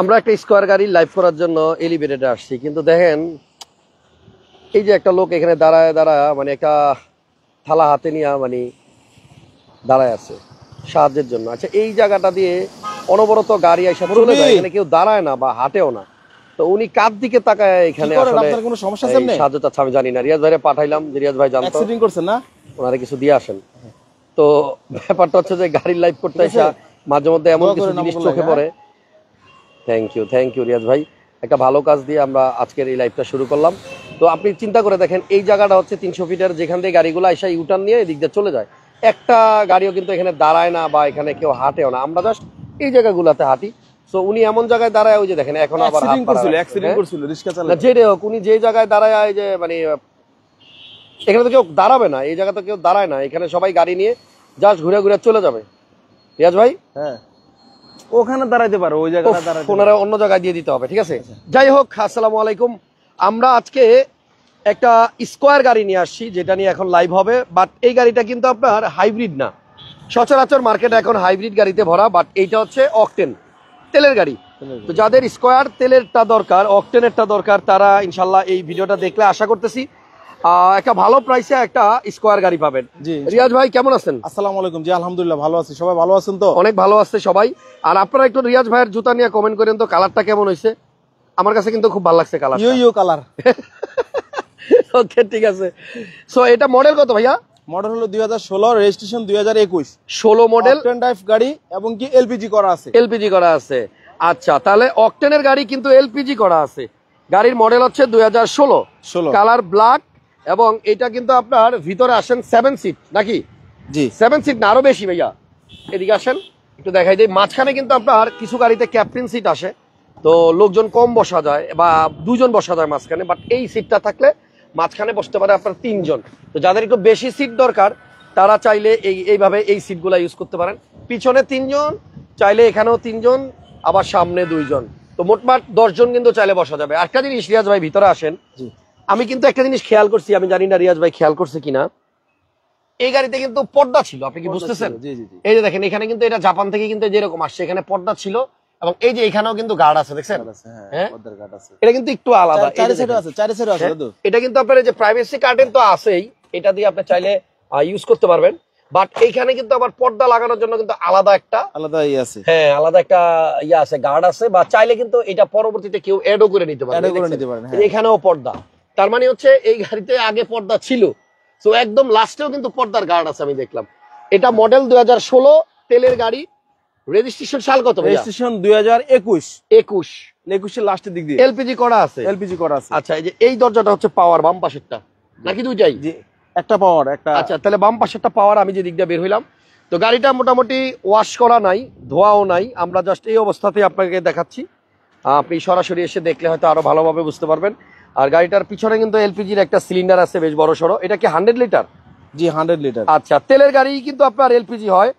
আমরা একটা স্কোয়ার গাড়ি লাইভ করার জন্য এলিভেটেডে আসছি, কিন্তু দেখেন এই যে একটা লোক এখানে দাঁড়ায় মানে একটা থালা হাতে নিয়ে মানে দাঁড়ায় আছে সাহায্যের জন্য। আচ্ছা, এই জায়গাটা দিয়ে অনবরত গাড়ি এসে চলে যায়, এখানে কেউ দাঁড়ায় না বা হাঁটেও না, তো উনি কার দিকে তাকায় এখানে আসলে কোনো সমস্যা আছে? সাহায্য চাচ্ছে আমি জানি না। রিয়াজ ভাইরে পাঠাইলাম যে রিয়াজ ভাই জানতো করছেন না, ওনারা কিছু দিয়ে আসেন। তো ব্যাপারটা হচ্ছে যে গাড়ির লাইভ করতে আসা মাঝে মধ্যে এমন কিছু জিনিস চোখে পড়ে। থ্যাংক ইউ রিয়াজ ভাই, একটা ভালো কাজ দিয়ে আমরা আজকের এই লাইভটা শুরু করলাম। তো আপনি চিন্তা করে দেখেন, এই জায়গাটা হচ্ছে 300 ফিটের, যেখান থেকে গাড়িগুলো এসে ইউটার্ন নিয়ে এদিক দিয়ে চলে যায়, একটা গাড়িও কিন্তু এখানে দাঁড়ায় না বা এখানে কেউ হাঁটেও না, আমরা জাস্ট এই জায়গাগুলোতে হাঁটি। সো উনি এমন জায়গায় দাঁড়ায়, ওই যে দেখেন এখন আবার যেটা হোক, উনি যে জায়গায় দাঁড়ায় যে মানে এখানে তো কেউ দাঁড়াবে না, এই জায়গাতে কেউ দাঁড়ায় না, এখানে সবাই গাড়ি নিয়ে জাস্ট ঘুরে ঘুরে চলে যাবে। রিয়াজ ভাই হ্যাঁ ওখানে দাঁড়াইতে পারো, ওই জায়গাটা দাঁড়াইতে ওনারা অন্য জায়গায় দিয়ে দিতে হবে, ঠিক আছে? যাই হোক, আসসালামু আলাইকুম। আমরা আজকে একটা স্কোয়ার গাড়ি নিয়ে আসছি, যেটা নিয়ে এখন লাইভ হবে। বাট এই গাড়িটা কিন্তু আপনার হাইব্রিড না, সচরাচর মার্কেটে এখন হাইব্রিড গাড়িতে ভরা, বাট এইটা হচ্ছে অকটেন তেলের গাড়ি। তো যাদের স্কোয়ার তেলেরটা দরকার, অকটেনেরটা দরকার, তারা ইনশাল্লাহ এই ভিডিওটা দেখলে আশা করতেছি একটা ভালো প্রাইসে একটা স্কোয়ার গাড়ি পাবেন। জি রিয়াজ ভাই, কেমন আছেন? আসসালামু আলাইকুম। জি আলহামদুলিল্লাহ ভালো আছি, সবাই ভালো আছেন তো? অনেক ভালো আছে সবাই। আর আপনারা একটু রিয়াজ ভাইয়ের জুতা নিয়ে কমেন্ট করেন তো, কালারটা কেমন হয়েছে? আমার কাছে কিন্তু খুব ভালো লাগছে কালার, ইউ কালার। ওকে, ঠিক আছে। সো এটা মডেল কত ভাইয়া? মডেল হলো 2016, রেজিস্ট্রেশন 2021, 16 মডেল, অকটেন ড্রাইভ গাড়ি এবং কি এলপিজি করা আছে। এলপিজি করা আছে, আচ্ছা। তাহলে অকটেনের গাড়ি কিন্তু এলপিজি করা আছে। গাড়ির মডেল হচ্ছে 2016, কালার ব্ল্যাক, এবং এটা কিন্তু আপনার ভিতরে আসেন 7 সিট নাকি? জি 7 সিট না, আরো বেশি ভাইয়া, এদিকে আসেন একটু দেখাই দিই। মাঝখানে কিন্তু আপনার কিছু গাড়িতে ক্যাপ্টেন সিট আসে, তো লোকজন কম বসা যায় বা 2 জন বসা যায় মাঝখানে, বাট এই সিটটা থাকলে মাঝখানে বসতে পারে আপনার 3 জন। তো যাদের একটু বেশি সিট দরকার, তারা চাইলে এইভাবে এই সিটগুলা ইউজ করতে পারেন। পিছনে 3 জন, চাইলে এখানেও 3 জন, আবার সামনে 2 জন, তো মোটমাট 10 জন কিন্তু চাইলে বসা যাবে। একটা জিনিস, রিয়াজ ভাই ভিতরে আসেন, আমি কিন্তু একটা জিনিস খেয়াল করছি, আমি জানি না রিয়াজ ভাই খেয়াল করছে কিনা, এই গাড়িতে কিন্তু পর্দা ছিল, আপনি কি বুঝতেছেন? এই যে দেখেন, এখানে কিন্তু এটা জাপান থেকে কিন্তু যেরকম আসছে, এখানে পর্দা ছিল, এবং এই যে এখানেও কিন্তু গার্ড আছে, দেখছেন? হ্যাঁ, এটা কিন্তু একটু আলাদা, এটা কিন্তু আপনার এই যে প্রাইভেসি কার্টেন তো আছেই, এটা দিয়ে আপনি চাইলে ইউজ করতে পারবেন। বাট এইখানে কিন্তু আবার পর্দা লাগানোর জন্য কিন্তু আলাদা একটা আছে, হ্যাঁ আলাদা একটা ইয়ে আছে, গার্ড আছে, বা চাইলে কিন্তু এটা পরবর্তীতে কেউ এডও করে নিতে পারে, এখানেও পর্দা। তার মানে হচ্ছে এই গাড়িতে আগে পর্দা ছিল, তো একদম লাস্টেও কিন্তু পর্দার গার্ড আছে, আমি দেখলাম। এটা মডেল 2016, তেলের গাড়ি। রেজিস্ট্রেশন সাল কত? রেজিস্ট্রেশন 2021 এর লাস্টের দিক দিয়ে এলপিজি করা আছে, এলপিজি করা আছে। আচ্ছা, এই যে এই দরজাটা হচ্ছে পাওয়ার, বাম পাশেরটা নাকি দুইটাই? জি একটা পাওয়ার, একটা। আচ্ছা, তাহলে বাম পাশেরটা পাওয়ার। আমি যে দিক দিয়ে বের হইলাম, তো গাড়িটা মোটামুটি ওয়াশ করা নাই, ধোয়াও নাই, আমরা জাস্ট এই অবস্থাতেই আপনাকে দেখাচ্ছি। আপনি সরাসরি এসে দেখলে হয়তো আরো ভালোভাবে বুঝতে পারবেন। আর গাড়িটার পিছনে কিন্তু এলপিজির একটা সিলিন্ডার আছে, বেশ বড় সড়ো। এটা কি 100 লিটার? জি 100 লিটার। আচ্ছা, তেলের গাড়ি কিন্তু আপনার এলপিজি হয়,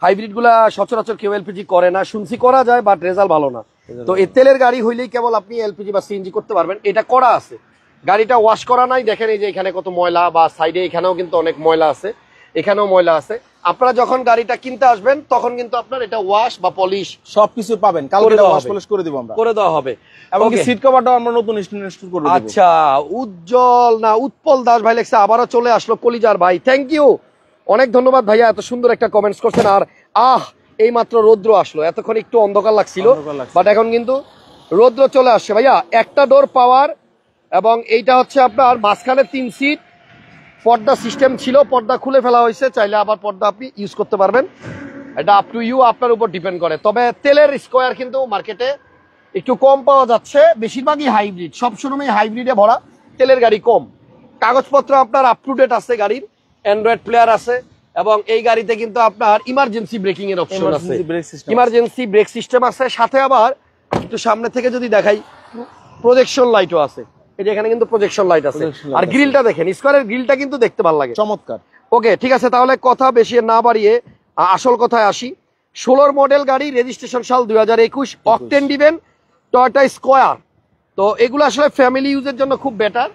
হাইব্রিড গুলা সচরাচর কেউ এলপিজি করে না, শুনছি করা যায়, বাট রেজাল্ট ভালো না। তো এই তেলের গাড়ি হইলেই কেবল আপনি এলপিজি বা সিএনজি করতে পারবেন। এটা করা আছে, গাড়িটা ওয়াশ করা নাই। দেখেন এই যে এখানে কত ময়লা, বা সাইডে এখানেও কিন্তু অনেক ময়লা আছে, এখানেও ময়লা আছে। আপনারা যখন গাড়িটা কিনতে আসবেন, তখন কিন্তু আপনার এটা ওয়াশ বা পলিশ সবকিছু পাবেন, কালকে ওয়াশ পলিশ করে দিব আমরা, করে দেওয়া হবে। এবং সিট কভারটাও আমরা নতুন ইনস্টল করে দেব। আচ্ছা, উজ্জ্বল না উৎপল দাস ভাই লেখছে, আবারও চলে আসলো কলিজার ভাই, থ্যাংক ইউ, অনেক ধন্যবাদ ভাইয়া, এত সুন্দর একটা কমেন্টস করছেন। আর এই মাত্র রৌদ্র আসলো, এতক্ষণ একটু অন্ধকার লাগছিল, বাট এখন কিন্তু রৌদ্র চলে আসছে। ভাইয়া একটা ডোর পাওয়ার, এবং এইটা হচ্ছে আপনার মাঝখানে 3 সিট, পর্দা সিস্টেম ছিল, পর্দা খুলে ফেলা হয়েছে, চাইলে আবার পর্দা আপনি ইউজ করতে পারবেন। এটা আপ টু ইউ, আপনার উপর ডিপেন্ড করে। তবে তেলের স্কোয়ার কিন্তু মার্কেটে একটু কম পাওয়া যাচ্ছে, বেশিরভাগই হাইব্রিড, সব সময় হাইব্রিডে ভরা, তেলের গাড়ি কম। কাগজপত্র আপনার আপ টু ডেট আছে, গাড়ির অ্যান্ড্রয়েড প্লেয়ার আছে, এবং এই গাড়িতে কিন্তু আপনার ইমার্জেন্সি ব্রেকিং এর অপশন আছে, ইমার্জেন্সি ব্রেক সিস্টেম আছে, সাথে আবার একটু সামনে থেকে যদি দেখাই, প্রজেকশন লাইটও আছে। এই যে এখানে কিন্তু প্রজেকশন লাইট আছে, আর গ্রিলটা দেখেন, স্কোয়ারের গ্রিলটা কিন্তু দেখতে ভালো লাগে, চমৎকার। ওকে, ঠিক আছে, তাহলে কথা বেশি না বাড়িয়ে আসল কথায় আসি। 16 মডেল গাড়ি, রেজিস্ট্রেশন সাল 2021, অকটেন দিবেন, টয়োটা স্কোয়ার। তো এগুলো আসলে ফ্যামিলি ইউজের জন্য খুব বেটার,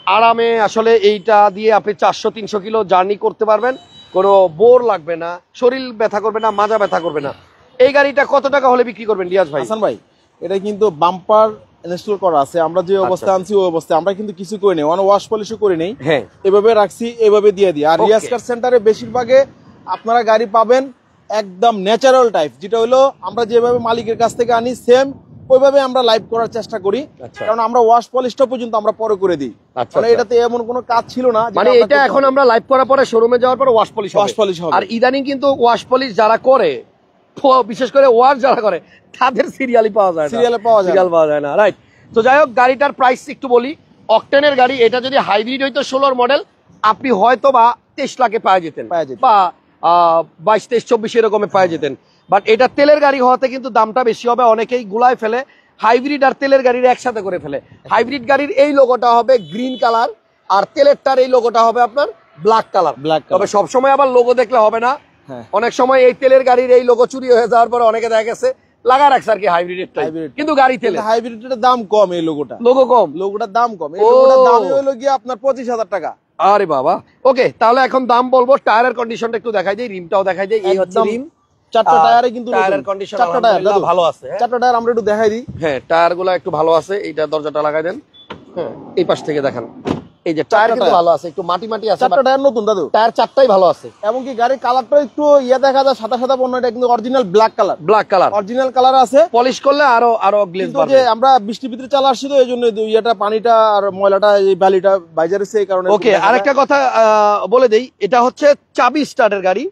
আরামে আসলে এইটা দিয়ে আপনি 400-300 কিলো জার্নি করতে পারবেন, কোনো বোর লাগবে না, শরীর ব্যথা করবে না, মাজা ব্যথা করবে না। এই গাড়িটা কত টাকা হলে বিক্রি করবেন রিয়াজ ভাই? হাসান ভাই, এটা কিন্তু বাম্পার ইনস্টল করা আছে, আমরা যে অবস্থা আনছি ওই অবস্থায়, আমরা কিন্তু কিছু করে নেই, ওয়াশ পলিশও করে নেই, হ্যাঁ এভাবে রাখছি, এভাবে দিয়ে দিই। আর Okay. রিয়াজ কার সেন্টারে বেশিরভাগে আপনারা গাড়ি পাবেন একদম ন্যাচারাল টাইপ, যেটা হলো আমরা যেভাবে মালিকের কাছ থেকে আনি সেম ওইভাবে আমরা লাইভ করার চেষ্টা করি। আচ্ছা। কারণ আমরা ওয়াশ পলিশটা পর্যন্ত আমরা পরে করে দিই, আচ্ছা, মানে আচ্ছা। এটাতে এমন কোনো কাজ ছিল না যেটা মানে আমরা এটা করতে এখন পারি। আমরা লাইভ করার পরে শোরুমে যাওয়ার পরে ওয়াশ পলিশ ওয়াশ পলিশ হবে। আর ইদানিং কিন্তু ওয়াশ পলিশ যারা করে বিশেষ করে ওয়াশ যারা করে তাদের সিরিয়ালই পাওয়া যায় না, সিরিয়ালে পাওয়া যায় না। সিরিয়াল পাওয়া যায় না, রাইট। তো যাই হোক, গাড়িটার প্রাইস একটু বলি। অকটেনের গাড়ি, এটা যদি হাইব্রিড হইতো 16 মডেল, আপনি হয়তো বা 23 লাখে পাওয়া যেতেন, পাওয়া যেত। বা 22, 23, 24 এরকমে পাওয়া যেতেন। বাট এটা তেলের গাড়ি হওয়াতে কিন্তু দামটা বেশি হবে, অনেকেই গুলায় ফেলে হাইব্রিড আর তেলের গাড়ির একসাথে করে ফেলে। হাইব্রিড গাড়ির এই লোগোটা হবে গ্রিন কালার, আর তেলেরটার এই লোগোটা হবে আপনার ব্ল্যাক কালার। Black color। তবে সবসময় আবার লোগো দেখলে হবে না, হ্যাঁ। অনেক সময় এই তেলের গাড়ির এই লোগো চুরি হয়ে যাওয়ার পরে অনেকে দেখা গেছে লাগা রাখছে আর কি হাইব্রিডের, Hybrid। কিন্তু গাড়ি তেলে হাইব্রিডের দাম কম, এই লোগোটা লোগো কম। লোগোটার দাম কম, এই ও। লোগোটার দাম হলো গিয়ে আপনার 25,000 টাকা। আরে বাবা, ওকে, তাহলে এখন দাম বলবো। টায়ারের কন্ডিশনটা একটু দেখাই দিই, রিমটাও দেখাই দিই। এই হচ্ছে একদম রিম, চারটা টায়ারে কিন্তু টায়ারের নতুন। কন্ডিশন চারটা টায়ার দাদু ভালো আছে, হ্যাঁ? চারটা টায়ার আমরা একটু দেখাই দিই। হ্যাঁ, টায়ার গুলো একটু ভালো আছে। এইটা দরজাটা লাগাই দেন, হ্যাঁ, এই পাশ থেকে দেখান। এই যে টায়ার কিন্তু টায়ার। ভালো আছে, একটু মাটি মাটি আছে, চারটা টায়ার নতুন দাদু, টায়ার চারটাই ভালো আছে। এমনকি গাড়ির কালারটা একটু ইয়ে দেখা যায়, সাদা সাদা বর্ণ, এটা কিন্তু original black colour, black colour, original colour আছে। পলিশ করলে আরো আরো গ্লেজ কিন্তু যে আমরা বৃষ্টির ভিতরে চালা আসছি, তো এই জন্য ইয়েটা পানিটা আর ময়লাটা এই বালিটা বাইরে রয়েছে, এই কারণে ওকে। আরেকটা কথা বলে দেই, এটা হচ্ছে চাবি স্টার্টের গাড়ি।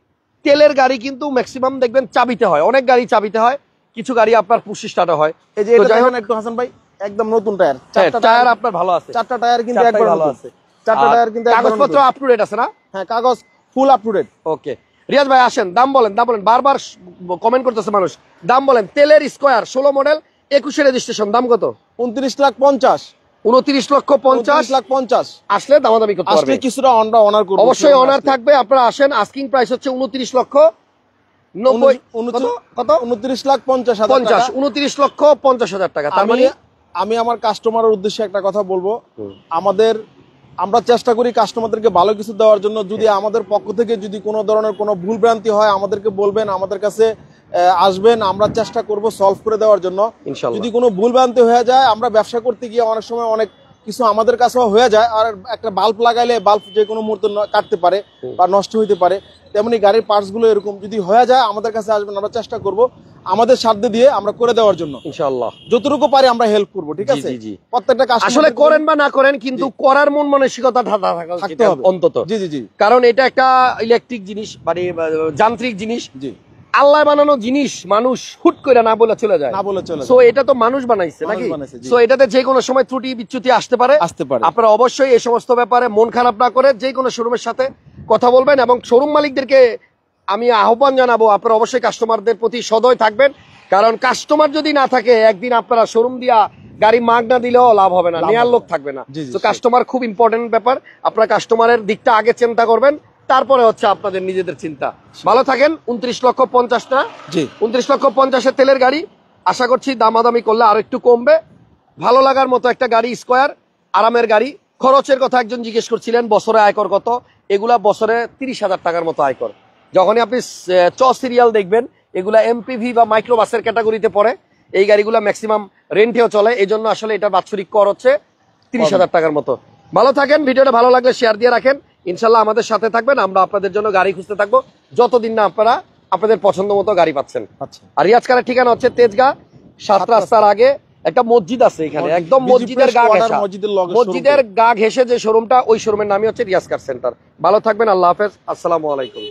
তেলের গাড়ি কিন্তু ম্যাক্সিমাম দেখবেন চাবিতে হয়, অনেক গাড়ি চাবিতে হয়, কিছু গাড়ি আপনার পুশি স্টার্টে হয়। এই যে তো এটা যাই হোক, দেখেন একটু হাসান ভাই, একদম নতুন টায়ার, হ্যাঁ, চারটা টায়ার টায়ার, আপনার ভালো আছে, চারটা টায়ার কিন্তু চারটাই একবার ভালো নতুন। আছে। চারটা আর টায়ার কিন্তু একবার কাগজপত্র নতুন। আপ টু ডেট আছে না? হ্যাঁ, কাগজ ফুল আপ টু ডেট। ওকে, রিয়াজ ভাই আসেন, দাম বলেন, দাম বলেন। বারবার কমেন্ট করতেছে মানুষ, দাম বলেন। তেলের স্কোয়ার 16 মডেল 21 রেজিস্ট্রেশন, দাম কত? 29,50,000। 29,50,000 আসলে দামাদামি করতে আসলে পারবে, কিছুটা আমরা অনার করব, অবশ্যই অনার থাকবে। আপনারা আসেন, আস্কিং প্রাইস হচ্ছে 29,90,000 কত? 29,50,000 50, 29,50,000 টাকা। তার মানে আমি আমার কাস্টমারের উদ্দেশ্যে একটা কথা বলবো, আমরা চেষ্টা করি কাস্টমারদেরকে ভালো কিছু দেওয়ার জন্য। যদি আমাদের পক্ষ থেকে যদি কোনো ধরনের কোনো ভুল ভ্রান্তি হয়, আমাদেরকে বলবেন, আমাদের কাছে আসবেন, আমরা চেষ্টা করব সলভ করে দেওয়ার জন্য। ইনশাআল্লাহ। যদি কোনো ভুল ভ্রান্তি হয়ে যায়, আমরা ব্যবসা করতে গিয়ে অনেক সময় অনেক কিছু আমাদের কাছেও হয়ে যায়, আর একটা বাল্ব লাগাইলে বাল্ব যে কোনো মুহূর্তে কাটতে পারে বা নষ্ট হইতে পারে, তেমনি গাড়ির পার্টস গুলো এরকম যদি হয়ে যায়, আমাদের কাছে আসবেন, আমরা চেষ্টা করব আমাদের সাধ্য দিয়ে আমরা করে দেওয়ার জন্য, ইনশাআল্লাহ যতটুকু পারি আমরা হেল্প করব, ঠিক জি, আছে? জি, জি। প্রত্যেকটা কাস্টমার আসলে করেন বা না করেন, কিন্তু করার মন মানসিকতা থাকা উচিত থাকতে হবে অন্তত। জি জি জি কারণ এটা একটা ইলেকট্রিক জিনিস, মানে যান্ত্রিক জিনিস, জি, আল্লাহ বানানো জিনিস, মানুষ হুট করে না বলে চলে যায়, না বলে চলে সো এটা তো মানুষ বানাইছে মানুষ নাকি, বানাইছে, জি। সো এটাতে যে কোনো সময় ত্রুটি বিচ্যুতি আসতে পারে। আসতে পারে। আপনারা অবশ্যই এই সমস্ত ব্যাপারে মন খারাপ না করে যে কোনো শোরুমের সাথে কথা বলবেন, এবং শোরুম মালিকদেরকে আমি আহ্বান জানাবো, আপনারা অবশ্যই কাস্টমারদের প্রতি সদয় থাকবেন। কারণ কাস্টমার যদি না থাকে, একদিন আপনারা শোরুম দিয়া গাড়ি মাগ না দিলেও লাভ হবে না, নেয়ার লোক থাকবে না। জি, জি, তো কাস্টমার খুব ইম্পর্টেন্ট ব্যাপার, আপনারা কাস্টমারের দিকটা আগে চিন্তা করবেন, তারপরে হচ্ছে আপনাদের নিজেদের চিন্তা। ভালো থাকেন। 29,50,000 জি 29,50,000 তেলের গাড়ি, আশা করছি দামাদামি করলে আরো একটু কমবে। ভালো লাগার মতো একটা গাড়ি, স্কোয়ার, আরামের গাড়ি। খরচের কথা একজন জিজ্ঞেস করছিলেন, বছরে আয়কর কত? এগুলা বছরে 30,000 টাকার মতো আয়কর। যখনই আপনি সিরিয়াল দেখবেন, এগুলা এমপিভি বা মাইক্রোবাসের ক্যাটাগরিতে পড়ে। এই গাড়িগুলা ম্যাক্সিমাম রেন্টেও চলে, এই জন্য আসলে এটা বাৎসরিক কর হচ্ছে 30,000 টাকার মতো। ভালো থাকেন, ভিডিওটা ভালো লাগলে শেয়ার দিয়ে রাখেন। ইনশাল্লাহ আমাদের সাথে থাকবেন, আমরা আপনাদের জন্য গাড়ি খুঁজতে থাকবো যতদিন না আপনারা আপনাদের পছন্দ মতো গাড়ি পাচ্ছেন। আচ্ছা, আর রিয়াজ কারের ঠিকানা হচ্ছে তেজগাঁ 7 রাস্তার আগে একটা মসজিদ আছে এখানে, একদম মসজিদের গা ঘেঁষা, মসজিদের গা ঘেঁষে যে শোরুমটা, ওই শোরুমের নামই হচ্ছে রিয়াজ কার সেন্টার। ভালো থাকবেন, আল্লাহ হাফেজ, আসসালামু আলাইকুম।